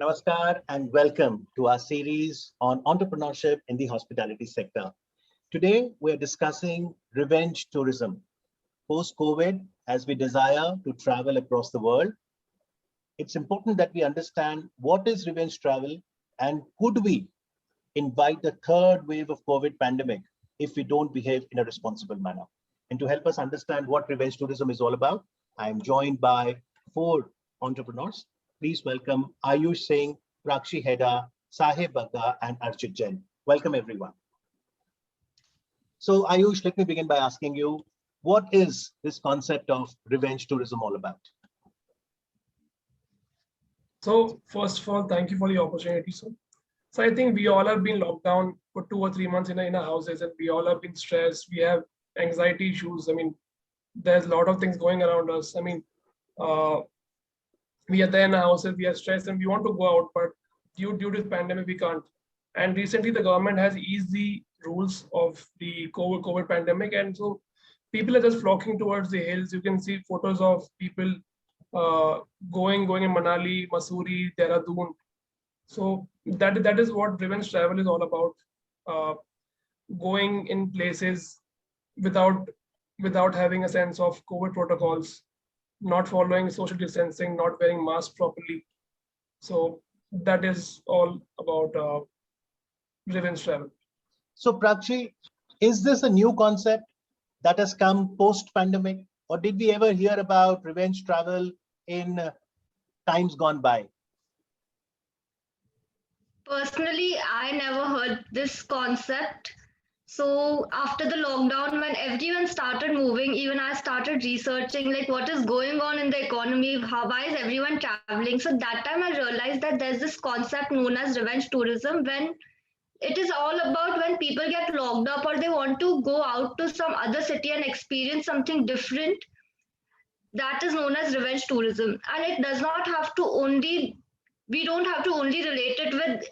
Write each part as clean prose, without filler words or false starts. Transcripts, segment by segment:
Namaskar and welcome to our series on entrepreneurship in the hospitality sector. Today, we're discussing revenge tourism. Post-COVID, as we desire to travel across the world, it's important that we understand what is revenge travel and could we invite the third wave of COVID pandemic if we don't behave in a responsible manner. And to help us understand what revenge tourism is all about, I am joined by four entrepreneurs. Please welcome Ayush Singh, Prakshi Heda, Sahib Bagga, and Archit Jain. Welcome everyone. So Ayush, let me begin by asking you, what is this concept of revenge tourism all about? So first of all, thank you for the opportunity. So I think we all have been locked down for 2 or 3 months in our houses, and we all have been stressed. We have anxiety issues. I mean, there's a lot of things going around us. I mean, uh, we are there in our houses, we are stressed, and we want to go out, but due to the pandemic, we can't. And recently, the government has eased the rules of the COVID pandemic, and so people are just flocking towards the hills. You can see photos of people uh, going in Manali, Masuri, Dehradun. So that is what revenge travel is all about. Uh, Going in places without having a sense of COVID protocols, not following social distancing, not wearing masks properly. So that is all about revenge travel. So Prakshi, is this a new concept that has come post-pandemic, or did we ever hear about revenge travel in times gone by? Personally, I never heard this concept. So after the lockdown, when everyone started moving, even I started researching like what is going on in the economy, why is everyone traveling. So that time I realized that there's this concept known as revenge tourism when it is all about when people get locked up or they want to go out to some other city and experience something different. That is known as revenge tourism, and it does not have to only we don't have to only relate it with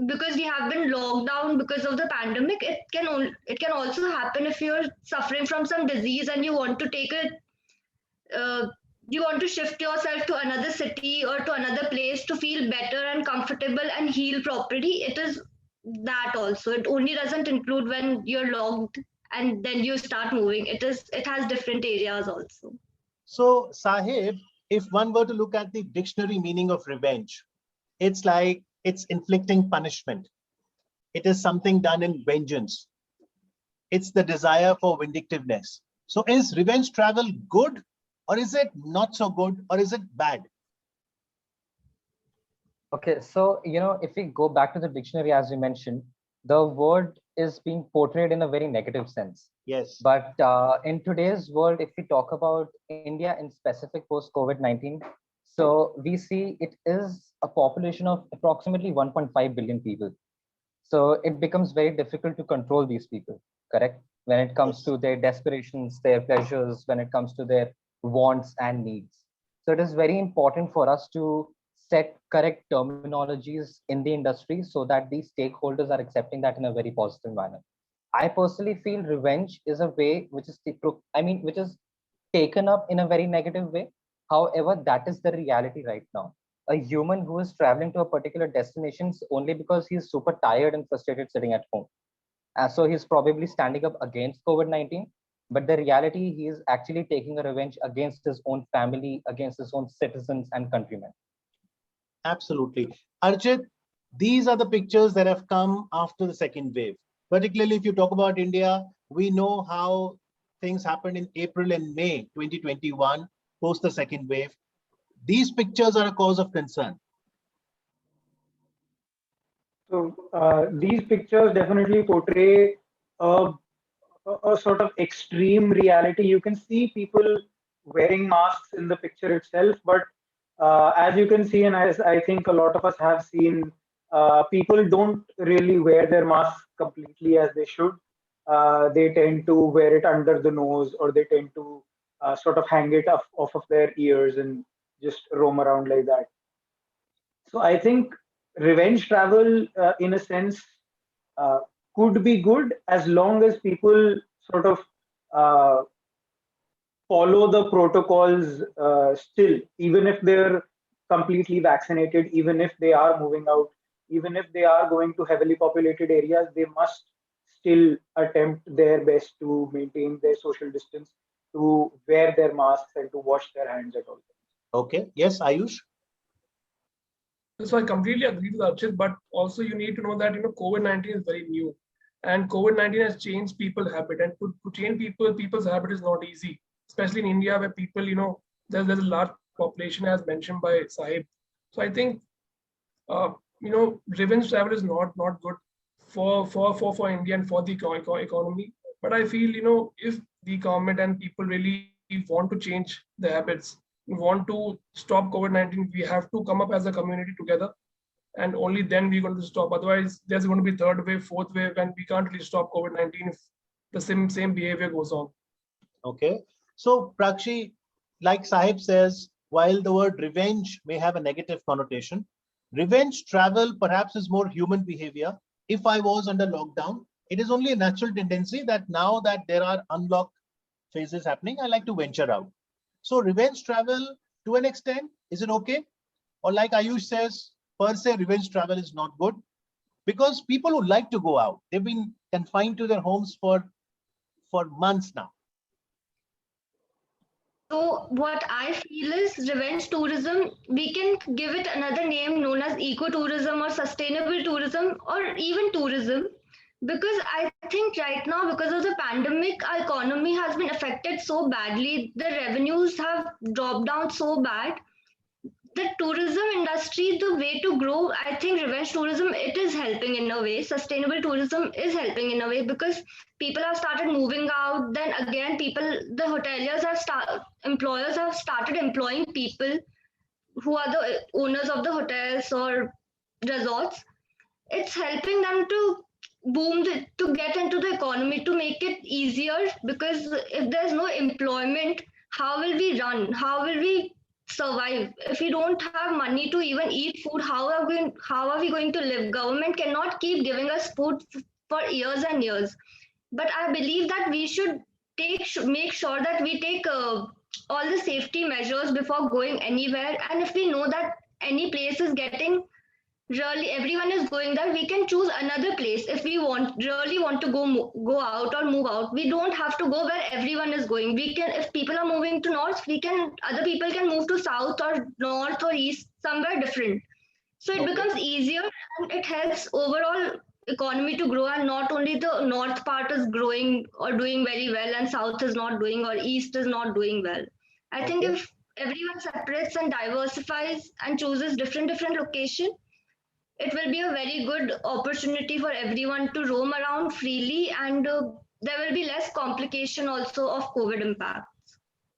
because we have been locked down because of the pandemic. It can also happen if you're suffering from some disease and you want to take a you want to shift yourself to another city or to another place to feel better and comfortable and heal properly. It is that also. It only doesn't include when you're locked and then you start moving. It has different areas also. So, Sahib, if one were to look at the dictionary meaning of revenge, it's like it's inflicting punishment. It is something done in vengeance. It's the desire for vindictiveness. So, is revenge travel good, or is it not so good, or is it bad? Okay, so if we go back to the dictionary, as you mentioned, the word is being portrayed in a very negative sense. Yes. But in today's world, if we talk about India in specific post COVID-19, so we see it is a population of approximately 1.5 billion people. So it becomes very difficult to control these people, correct? When it comes to their desperations, their pleasures, when it comes to their wants and needs. So it is very important for us to set correct terminologies in the industry so that these stakeholders are accepting that in a very positive manner. I personally feel revenge is a way which is which is taken up in a very negative way. However, that is the reality right now. A human who is traveling to a particular destination only because he's super tired and frustrated sitting at home. So he's probably standing up against COVID-19, but the reality, he is actually taking a revenge against his own family, against his own citizens and countrymen. Absolutely. Archit, these are the pictures that have come after the second wave. Particularly if you talk about India, we know how things happened in April and May 2021, post the second wave. These pictures are a cause of concern. So these pictures definitely portray a, a sort of extreme reality. You can see people wearing masks in the picture itself, but as you can see, and as I think a lot of us have seen, people don't really wear their masks completely as they should. They tend to wear it under the nose, or they tend to sort of hang it off of their ears and just roam around like that. So I think revenge travel, in a sense, uh, could be good as long as people sort of uh, follow the protocols still, even if they're completely vaccinated, even if they are moving out, even if they are going to heavily populated areas, they must still attempt their best to maintain their social distance, to wear their masks and to wash their hands at all times. Okay. Yes, Ayush. So I completely agree with Archit, but also you need to know that COVID-19 is very new, and COVID-19 has changed people's habit, and to change people's habit is not easy, especially in India where people there's a large population as mentioned by Sahib. So I think revenge travel is not good for India and for the economy. But I feel if the government and people really want to change the habits, want to stop COVID-19, we have to come up as a community together, and only then we're going to stop. Otherwise, there's going to be third wave, fourth wave, and we can't really stop COVID-19 if the same behavior goes on. Okay. So Prakshi, like Sahib says, while the word revenge may have a negative connotation, revenge travel perhaps is more human behavior. If I was under lockdown, it is only a natural tendency that now that there are unlock phases happening, I like to venture out. So revenge travel, to an extent, is it okay? Or like Ayush says, per se, revenge travel is not good, because people who like to go out, they've been confined to their homes for months now. So what I feel is revenge tourism, we can give it another name known as ecotourism or sustainable tourism or even tourism. Because I think right now, because of the pandemic, our economy has been affected so badly. The revenues have dropped down so bad. The tourism industry, the way to grow, I think revenge tourism, it is helping in a way. Sustainable tourism is helping in a way because people have started moving out. Then again, the hoteliers employers have started employing people who are the owners of the hotels or resorts. It's helping them to to get into the economy, to make it easier, because if there's no employment, how will we run, how will we survive? If we don't have money to even eat food, how are we going to live? Government cannot keep giving us food for years and years. But I believe that we should make sure that we take all the safety measures before going anywhere. And if we know that any place is getting, really everyone is going there, we can choose another place. If we really want to go out or move out, we don't have to go where everyone is going. We can, if people are moving to north, other people can move to south or north or east, somewhere different. So it becomes easier, and it helps overall economy to grow, and not only the north part is growing or doing very well and south is not doing or east is not doing well. I think if everyone separates and diversifies and chooses different location, it will be a very good opportunity for everyone to roam around freely, and there will be less complication also of COVID impact.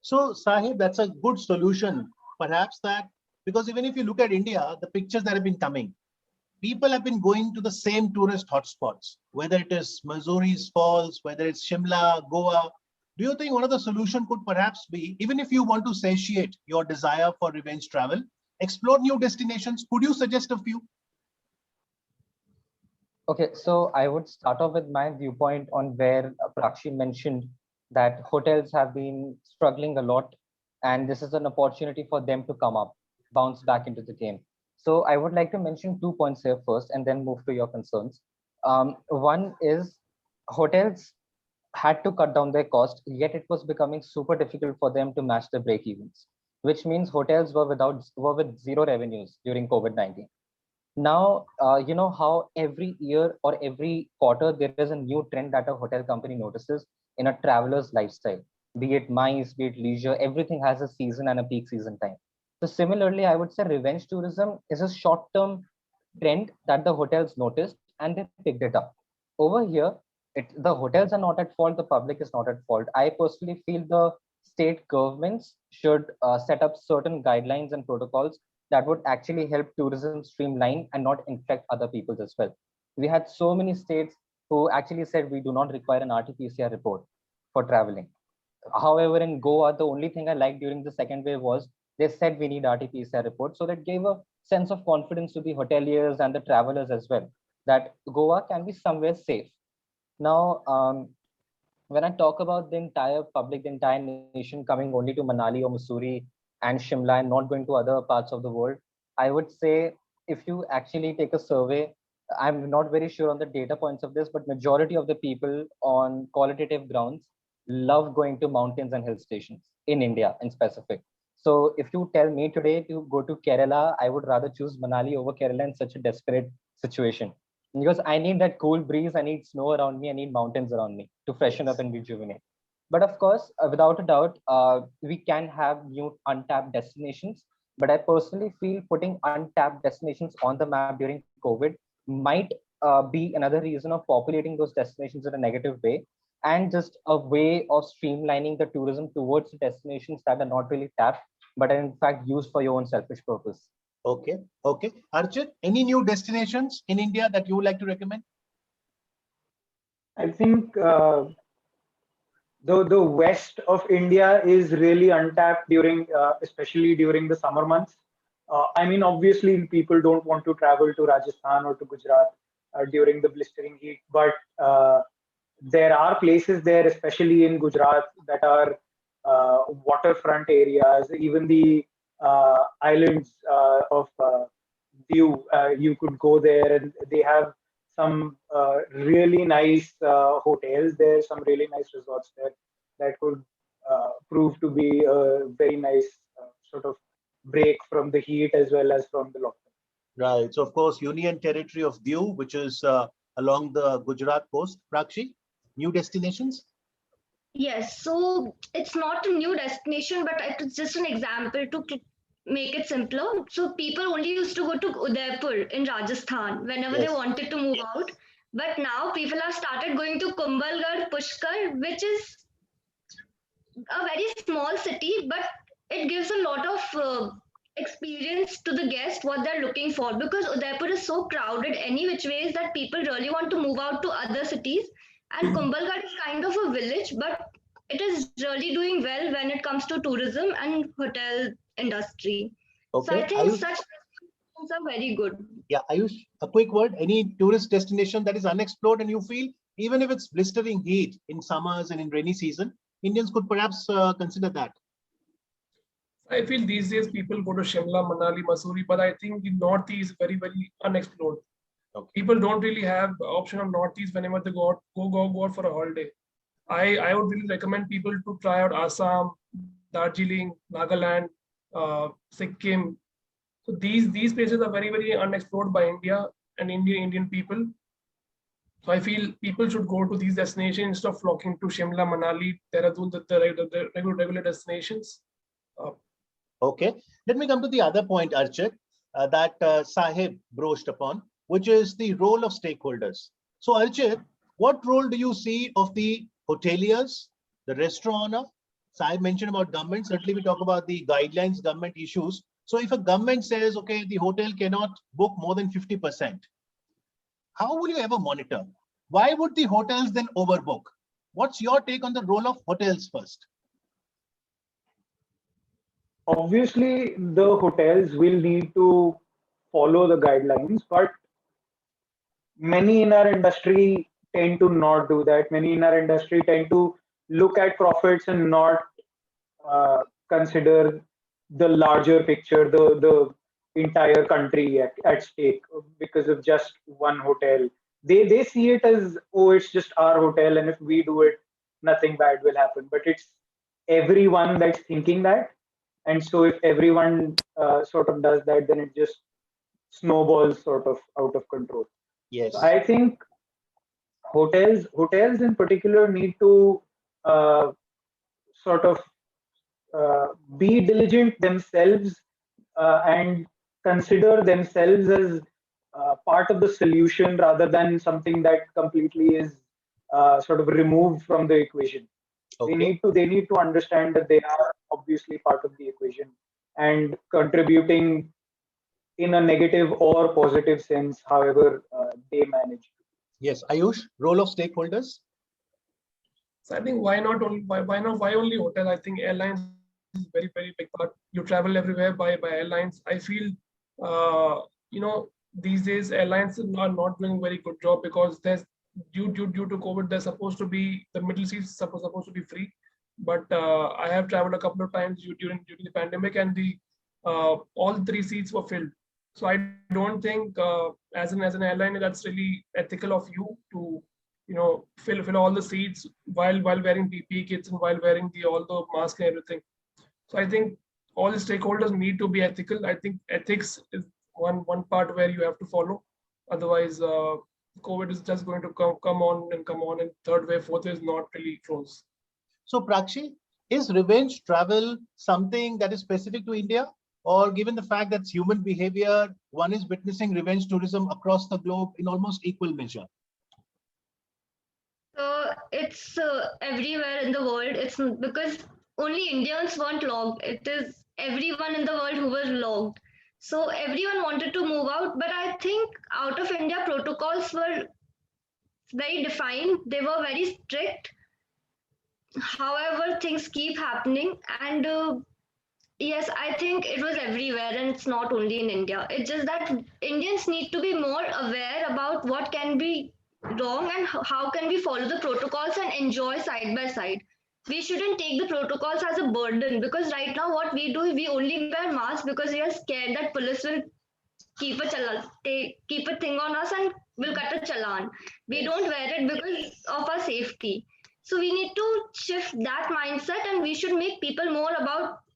So Sahib, that's a good solution. Perhaps that, because even if you look at India, the pictures that have been coming, people have been going to the same tourist hotspots, whether it is Missouri's Falls, whether it's Shimla, Goa. Do you think one of the solution could perhaps be, even if you want to satiate your desire for revenge travel, explore new destinations? Could you suggest a few? Okay, so I would start off with my viewpoint on where Prakshi mentioned that hotels have been struggling a lot, and this is an opportunity for them to come up, bounce back into the game. So I would like to mention 2 points here first, and then move to your concerns. One is hotels had to cut down their cost, yet it was becoming super difficult for them to match the break evens, which means hotels were with zero revenues during COVID-19. Now, you know how every year or every quarter there is a new trend that a hotel company notices in a traveler's lifestyle, be it MICE, be it leisure, everything has a season and a peak season time. So similarly, I would say revenge tourism is a short-term trend that the hotels noticed and they picked it up. Over here, the hotels are not at fault, the public is not at fault. I personally feel the state governments should set up certain guidelines and protocols that would actually help tourism streamline and not infect other people's as well. We had so many states who actually said we do not require an RT-PCR report for traveling. However, in Goa, the only thing I liked during the second wave was they said we need RT-PCR report. So that gave a sense of confidence to the hoteliers and the travelers as well, that Goa can be somewhere safe. Now, when I talk about the entire public, the entire nation coming only to Manali or Mussoorie and Shimla and not going to other parts of the world. I would say if you actually take a survey, I'm not very sure on the data points of this, but majority of the people on qualitative grounds love going to mountains and hill stations in India in specific. So if you tell me today to go to Kerala, I would rather choose Manali over Kerala in such a desperate situation. Because I need that cool breeze, I need snow around me, I need mountains around me to freshen up and rejuvenate. But of course, without a doubt, we can have new untapped destinations. But I personally feel putting untapped destinations on the map during COVID might be another reason of populating those destinations in a negative way, and just a way of streamlining the tourism towards destinations that are not really tapped, but are in fact used for your own selfish purpose. Okay. Okay. Archit, any new destinations in India that you would like to recommend? I think the west of India is really untapped during, especially during the summer months. I mean, obviously, people don't want to travel to Rajasthan or to Gujarat during the blistering heat, but there are places there, especially in Gujarat, that are waterfront areas. Even the islands of Diu, you could go there, and they have some really nice hotels there, some really nice resorts there that could prove to be a very nice sort of break from the heat as well as from the lockdown. Right. So, of course, Union Territory of Diu, which is along the Gujarat coast. Prakshi, new destinations? Yes, so it's not a new destination, but it's just an example to make it simpler. So people only used to go to Udaipur in Rajasthan whenever they Yes. wanted to move out. But now people have started going to Kumbhalgarh, Pushkar, which is a very small city, but it gives a lot of experience to the guest what they're looking for, because Udaipur is so crowded any which ways that people really want to move out to other cities. And Kumbhalgarh is kind of a village, but it is really doing well when it comes to tourism and hotel industry. So I Okay. think such destinations are very good. Yeah, Ayush, a quick word. Any tourist destination that is unexplored and you feel, even if it's blistering heat in summers and in rainy season, Indians could perhaps consider that? I feel these days people go to Shimla, Manali, Mussoorie, but I think the Northeast is very, very unexplored. Okay. People don't really have the option of Northeast whenever they go out for a holiday. I would really recommend people to try out Assam, Darjeeling, Nagaland, Sikkim. So these places are very, very unexplored by India and Indian people. So I feel people should go to these destinations instead of flocking to Shimla, Manali, Dehradun, the regular destinations. Okay. Let me come to the other point, Archit, that Sahib broached upon, which is the role of stakeholders. So, Archit, what role do you see of the hoteliers, the restaurant owner? Sahib mentioned about government. Certainly, we talk about the guidelines, government issues. So, if a government says, okay, the hotel cannot book more than 50%, how will you ever monitor? Why would the hotels then overbook? What's your take on the role of hotels first? Obviously, the hotels will need to follow the guidelines, but many in our industry tend to not do that. Many in our industry tend to look at profits and not consider the larger picture, the entire country at stake because of just one hotel. They see it as, oh, it's just our hotel, and if we do it, nothing bad will happen. But it's everyone that's thinking that, and so if everyone sort of does that, then it just snowballs sort of out of control. Yes. So I think hotels in particular need to sort of be diligent themselves and consider themselves as part of the solution rather than something that completely is sort of removed from the equation. Okay. They need to understand that they are obviously part of the equation and contributing in a negative or positive sense, however they manage. Yes, Ayush, role of stakeholders. So I think why only hotel? I think airlines is very, very big part. You travel everywhere by airlines. I feel these days airlines are not doing very good job because there's due to COVID, they're supposed to be, the middle seats supposed to be free, but I have traveled a couple of times during the pandemic, and the all three seats were filled. So I don't think as an airline that's really ethical of you to fill all the seats while wearing PPE kits and while wearing all the mask and everything. So I think all the stakeholders need to be ethical. I think ethics is one part where you have to follow. Otherwise, COVID is just going to come on and come on, and third wave, fourth wave is not really close. So Prakshi, is revenge travel something that is specific to India? Or given the fact that it's human behavior, one is witnessing revenge tourism across the globe in almost equal measure? So it's everywhere in the world. It's because only Indians weren't logged. It is everyone in the world who was logged. So everyone wanted to move out, but I think out of India protocols were very defined. They were very strict. However, things keep happening, and yes, I think it was everywhere, and it's not only in India. It's just that Indians need to be more aware about what can be wrong and how can we follow the protocols and enjoy side by side. We shouldn't take the protocols as a burden, because right now what we do, we only wear masks because we are scared that police will keep a thing on us and will cut a challan. We don't wear it because of our safety. So we need to shift that mindset, and we should make people more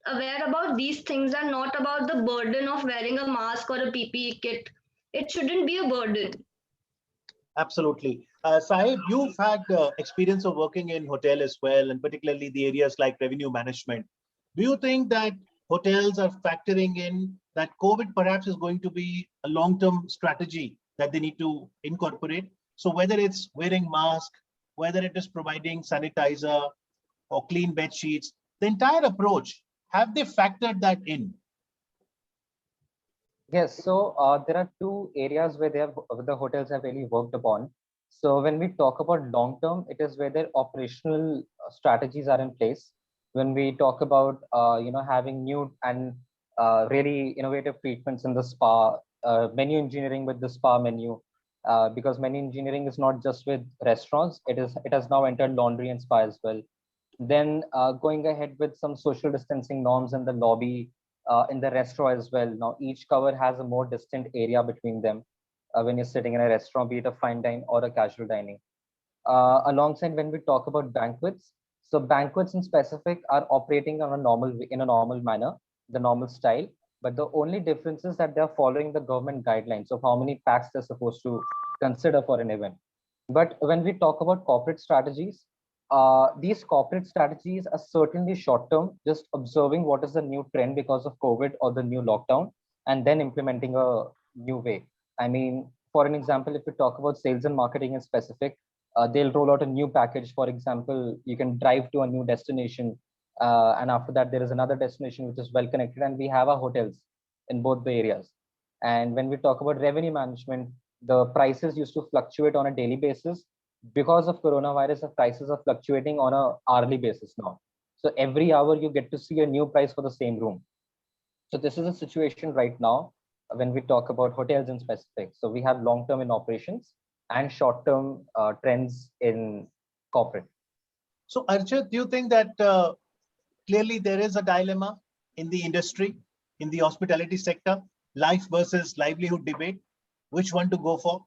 aware about these things and not about the burden of wearing a mask or a PPE kit. It shouldn't be a burden. Absolutely. Sahib, you've had experience of working in hotel as well, and particularly the areas like revenue management. Do you think that hotels are factoring in that COVID perhaps is going to be a long-term strategy that they need to incorporate? So whether it's wearing mask, whether it is providing sanitizer or clean bed sheets, the entire approach, have they factored that in? Yes, so there are two areas where the hotels have really worked upon. So when we talk about long term, it is where their operational strategies are in place. When we talk about having new and really innovative treatments in the spa, menu engineering with the spa menu, because menu engineering is not just with restaurants, it has now entered laundry and spa as well. Then going ahead with some social distancing norms in the lobby, in the restaurant as well. Now each cover has a more distant area between them when you're sitting in a restaurant, be it a fine dine or a casual dining. Alongside when we talk about banquets, so banquets in specific are operating on in a normal manner, the normal style. But the only difference is that they're following the government guidelines of how many packs they're supposed to consider for an event. But when we talk about corporate strategies, these corporate strategies are certainly short term, just observing what is the new trend because of COVID or the new lockdown, and then implementing a new way. I mean, for an example, if we talk about sales and marketing in specific, they'll roll out a new package. For example, you can drive to a new destination, and after that, there is another destination which is well connected, and we have our hotels in both the areas. And when we talk about revenue management, the prices used to fluctuate on a daily basis. Because of coronavirus, the prices are fluctuating on a hourly basis now. So every hour you get to see a new price for the same room. So this is a situation right now when we talk about hotels in specific. So we have long-term in operations and short-term trends in corporate. So Archit, do you think that clearly there is a dilemma in the industry, in the hospitality sector, life versus livelihood debate? Which one to go for?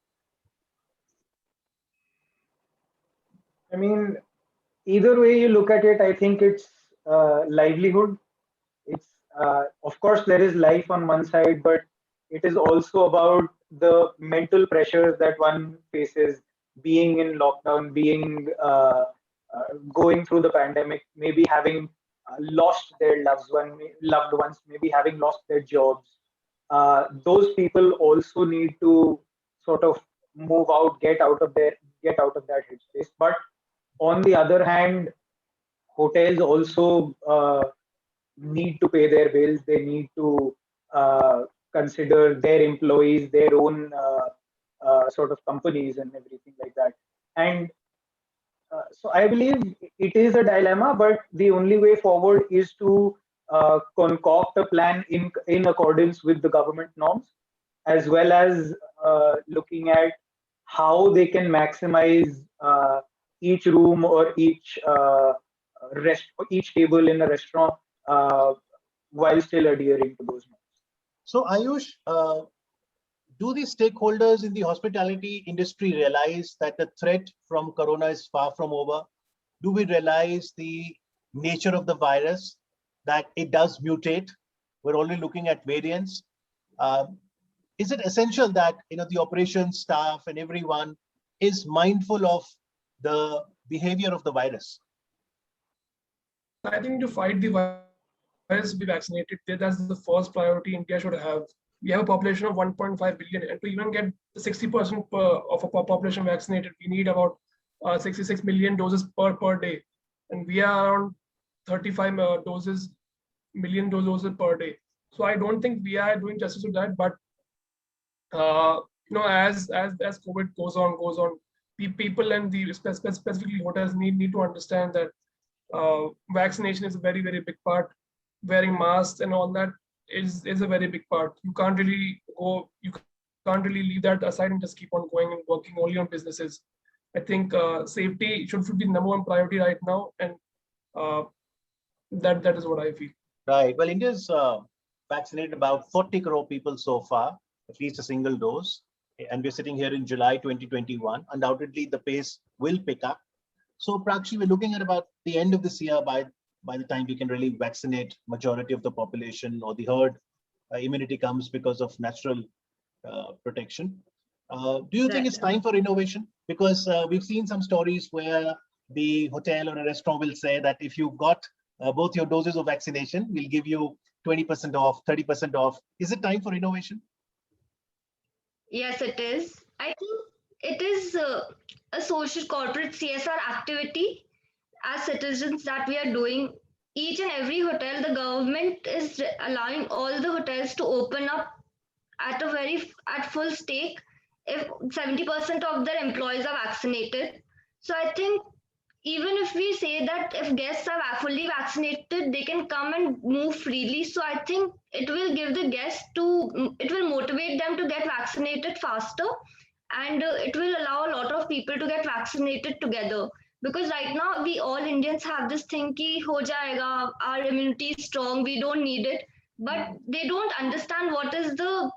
I mean, either way you look at it, I think it's livelihood. It's of course there is life on one side, but it is also about the mental pressures that one faces being in lockdown, being going through the pandemic, maybe having lost their loved ones, maybe having lost their jobs. Those people also need to sort of move out, get out of that headspace. But on the other hand, hotels also need to pay their bills. They need to consider their employees, their own sort of companies and everything like that. And so I believe it is a dilemma, but the only way forward is to concoct a plan in accordance with the government norms, as well as looking at how they can maximize each room or each each table in a restaurant while still adhering to those norms. So Ayush, do the stakeholders in the hospitality industry realize that the threat from corona is far from over? Do we realize the nature of the virus, that it does mutate? We're only looking at variants. Is it essential that the operations staff and everyone is mindful of the behavior of the virus? I think to fight the virus, be vaccinated. That's the first priority India should have. We have a population of 1.5 billion, and to even get 60% of a population vaccinated, we need about 66 million doses per day, and we are around 35 million doses per day. So I don't think we are doing justice to that. But as COVID goes on, people and the specifically hotels need to understand that vaccination is a very, very big part. Wearing masks and all that is a very big part. You can't really leave that aside and just keep on going and working only on businesses. I think safety should be the number one priority right now, and that is what I feel. Right. Well, India's vaccinated about 40 crore people so far, at least a single dose. And we're sitting here in July 2021. Undoubtedly, the pace will pick up. So, Prakshi, we're looking at about the end of this year by the time we can really vaccinate majority of the population, or the herd immunity comes because of natural protection. Do you think it's time for innovation? Because we've seen some stories where the hotel or a restaurant will say that if you've got both your doses of vaccination, we'll give you 20% off, 30% off. Is it time for innovation? Yes, it is. I think it is a social corporate CSR activity as citizens that we are doing. Each and every hotel, the government is allowing all the hotels to open up at full stake if 70% of their employees are vaccinated. So I think even if we say that if guests are fully vaccinated, they can come and move freely. So I think it will give the guests it will motivate them to get vaccinated faster, and it will allow a lot of people to get vaccinated together. Because right now we all Indians have this thing ki ho jayega, our immunity is strong, we don't need it, but they don't understand what is the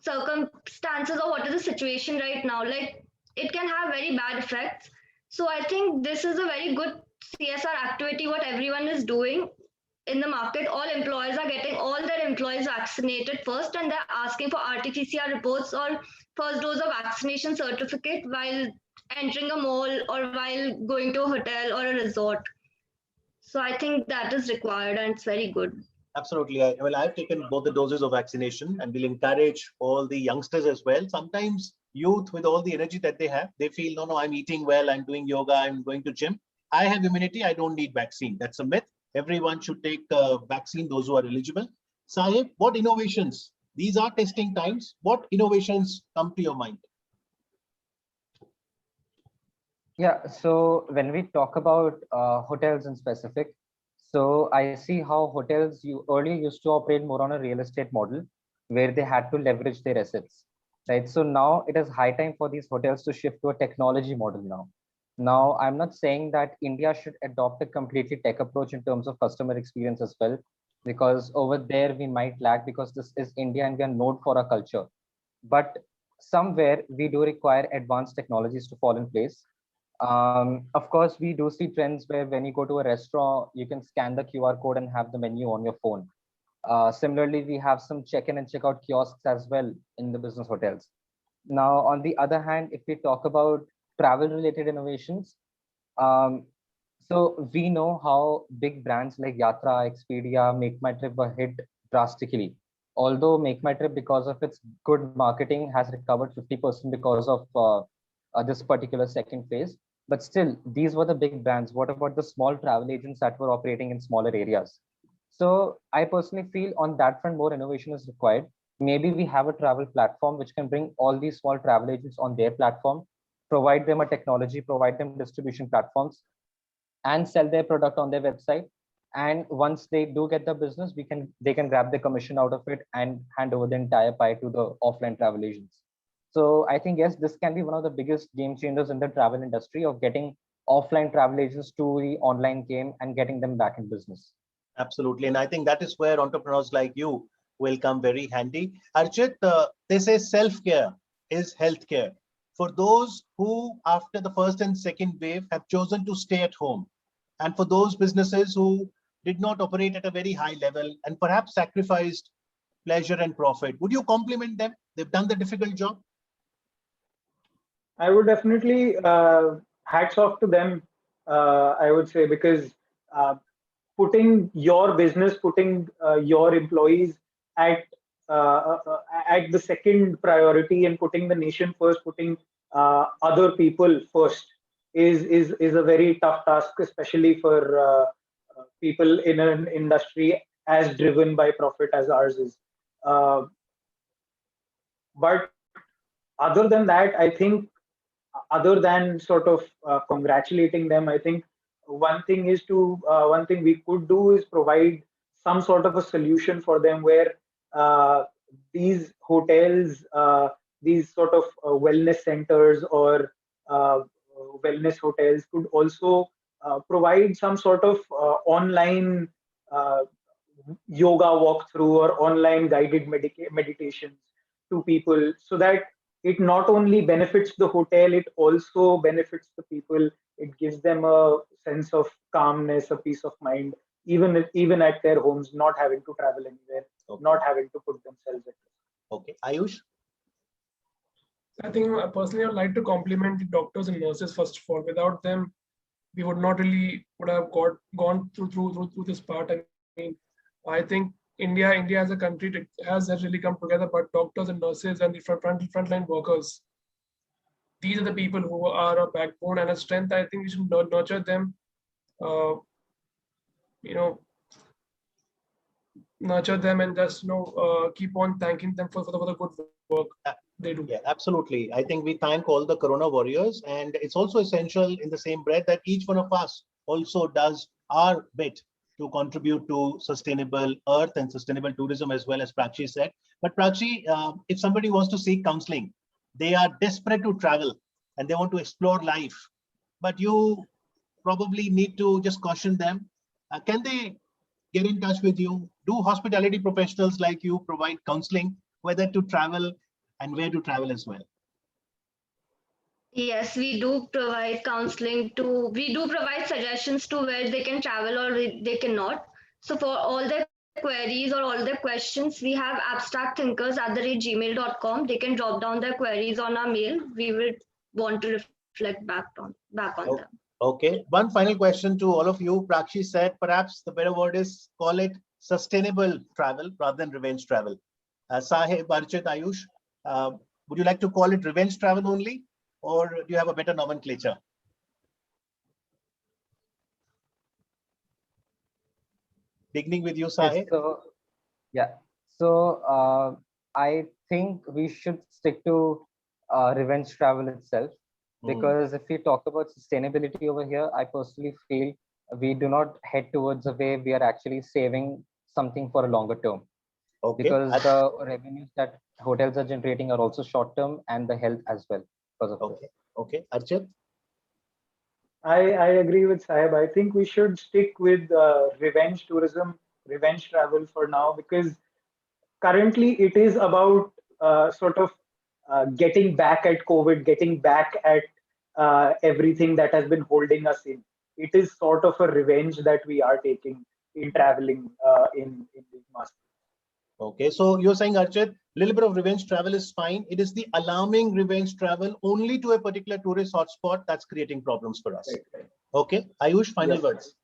circumstances or what is the situation right now. Like, it can have very bad effects. So I think this is a very good CSR activity what everyone is doing in the market. All employees are getting all their employees vaccinated first, and they're asking for RT-PCR reports or first dose of vaccination certificate while entering a mall or while going to a hotel or a resort. So I think that is required, and it's very good. Absolutely. Well, I've taken both the doses of vaccination, and will encourage all the youngsters as well. Sometimes youth, with all the energy that they have, they feel, no, I'm eating well, I'm doing yoga, I'm going to gym, I have immunity, I don't need vaccine. That's a myth. Everyone should take the vaccine, those who are eligible. Sahib, what innovations? These are testing times. What innovations come to your mind? Yeah, so when we talk about hotels in specific, so I see how hotels earlier used to operate more on a real estate model where they had to leverage their assets, right? So now it is high time for these hotels to shift to a technology model now. Now, I'm not saying that India should adopt a completely tech approach in terms of customer experience as well, because over there we might lag because this is India and we are known for our culture. But somewhere we do require advanced technologies to fall in place. Of course, we do see trends where when you go to a restaurant, you can scan the QR code and have the menu on your phone. Similarly, we have some check-in and check-out kiosks as well in the business hotels. Now, on the other hand, if we talk about travel-related innovations, so we know how big brands like Yatra, Expedia, MakeMyTrip were hit drastically. Although MakeMyTrip, because of its good marketing, has recovered 50% because of this particular second phase. But still, these were the big brands. What about the small travel agents that were operating in smaller areas? So I personally feel on that front, more innovation is required. Maybe we have a travel platform which can bring all these small travel agents on their platform, provide them a technology, provide them distribution platforms, and sell their product on their website. And once they do get the business, they can grab the commission out of it and hand over the entire pie to the offline travel agents. So I think, yes, this can be one of the biggest game changers in the travel industry of getting offline travel agents to the online game and getting them back in business. Absolutely. And I think that is where entrepreneurs like you will come very handy. Archit, they say self-care is healthcare. For those who, after the first and second wave, have chosen to stay at home, and for those businesses who did not operate at a very high level and perhaps sacrificed pleasure and profit, would you compliment them? They've done the difficult job. I would definitely hats off to them. I would say, because putting your business, putting your employees at at the second priority, and putting the nation first, putting other people first is a very tough task, especially for people in an industry as driven by profit as ours is. But other than that, I think, other than sort of congratulating them, I think one thing we could do is provide some sort of a solution for them, where these hotels, these sort of wellness centers or wellness hotels could also provide some sort of online yoga walkthrough or online guided meditations to people, so that it not only benefits the hotel, it also benefits the people. It gives them a sense of calmness, a peace of mind, even at their homes, not having to travel anywhere, not having to put themselves at risk. Okay, Ayush. I think personally, I'd like to compliment the doctors and nurses first of all. Without them, we would not really would have gone through this part. I mean, I think India as a country has really come together, but doctors and nurses and the frontline workers, these are the people who are a backbone and a strength. I think we should nurture them, nurture them, and just keep on thanking them for the good work they do. Yeah, absolutely. I think we thank all the Corona warriors, and it's also essential in the same breath that each one of us also does our bit to contribute to sustainable earth and sustainable tourism, as well as Prakshi said. But Prakshi, if somebody wants to seek counseling, they are desperate to travel and they want to explore life, but you probably need to just caution them. Can they get in touch with you? Do hospitality professionals like you provide counseling, whether to travel and where to travel as well? Yes, we do provide we do provide suggestions to where they can travel or they cannot. So for all their queries or all their questions, we have abstractthinkers@gmail.com. They can drop down their queries on our mail. We would want to reflect back on them. Okay, one final question to all of you. Prakshi said perhaps the better word is call it sustainable travel rather than revenge travel. Sahib, Archit, Ayush, would you like to call it revenge travel only, or do you have a better nomenclature? Beginning with you, Sahib. Yes, so I think we should stick to revenge travel itself, because if we talk about sustainability over here, I personally feel we do not head towards a way we are actually saving something for a longer term. Okay. Because the revenues that hotels are generating are also short term, and the health as well because of this. Okay, Archit? I agree with Sahib. I think we should stick with revenge tourism, revenge travel for now, because currently it is about sort of getting back at COVID, getting back at everything that has been holding us in. It is sort of a revenge that we are taking in traveling in these masses. Okay, so you're saying, Archit, a little bit of revenge travel is fine. It is the alarming revenge travel only to a particular tourist hotspot that's creating problems for us. Right. Okay, Ayush, final words.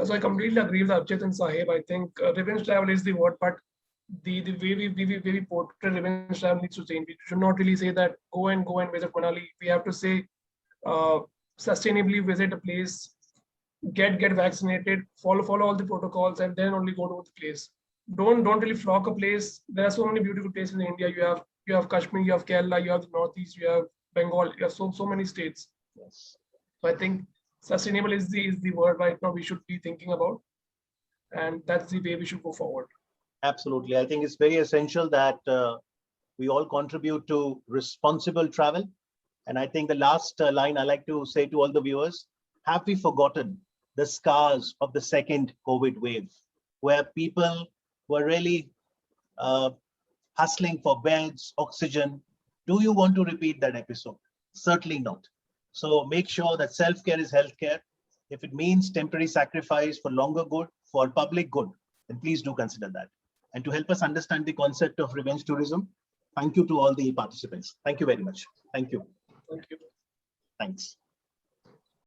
So I completely agree with Archit and Sahib. I think revenge travel is the word, but the way we portray revenge travel needs to change. We should not really say that go and visit Manali. We have to say sustainably visit a place, get vaccinated, follow all the protocols, and then only go to the place. Don't really flock a place. There are so many beautiful places in India. You have Kashmir, you have Kerala, you have the Northeast, you have Bengal, you have so many states. Yes. So I think sustainable is the word right now we should be thinking about, and that's the way we should go forward. Absolutely. I think it's very essential that we all contribute to responsible travel, And I think the last line I like to say to all the viewers, have we forgotten the scars of the second COVID wave, where people were really hustling for beds, oxygen? Do you want to repeat that episode? Certainly not. So make sure that self-care is healthcare. If it means temporary sacrifice for longer good, for public good, then please do consider that. And to help us understand the concept of revenge tourism, thank you to all the participants. Thank you very much. Thank you. Thank you. Thanks.